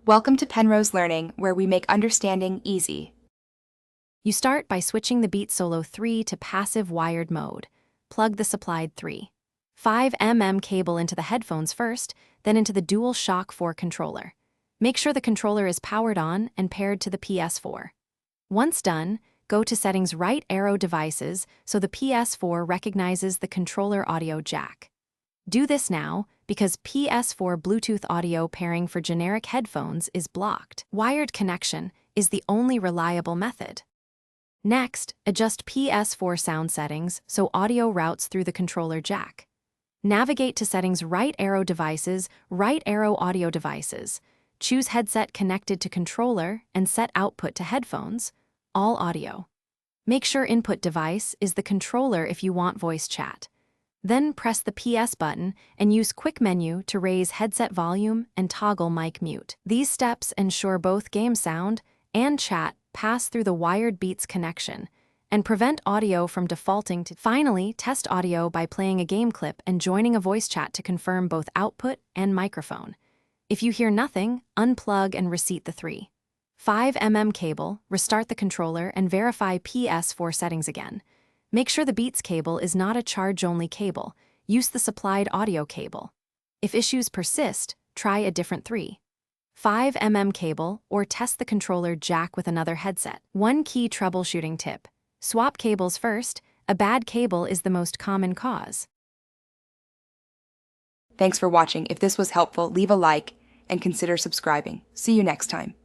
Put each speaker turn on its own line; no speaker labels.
Welcome to Penrose Learning, where we make understanding easy.
You start by switching the Beat Solo 3 to passive wired mode. Plug the supplied 3.5 mm cable into the headphones first, then into the DualShock 4 controller. Make sure the controller is powered on and paired to the Ps4. Once done, go to Settings right arrow Devices so the Ps4 recognizes the controller audio jack. Do this now because Ps4 Bluetooth audio pairing for generic headphones is blocked. Wired connection is the only reliable method. Next, adjust Ps4 sound settings so audio routes through the controller jack. Navigate to Settings right arrow Devices, right arrow Audio Devices. Choose Headset connected to controller and set output to headphones, all audio. Make sure input device is the controller if you want voice chat. Then press the PS button and use Quick Menu to raise headset volume and toggle mic mute. These steps ensure both game sound and chat pass through the wired Beats connection and prevent audio from defaulting to. Finally, test audio by playing a game clip and joining a voice chat to confirm both output and microphone. If you hear nothing, unplug and reseat the 3.5 mm cable, restart the controller, and verify Ps4 settings again. Make sure the Beats cable is not a charge-only cable. Use the supplied audio cable. If issues persist, try a different 3.5 mm cable or test the controller jack with another headset. One key troubleshooting tip: swap cables first. A bad cable is the most common cause.
Thanks for watching. If this was helpful, leave a like and consider subscribing. See you next time.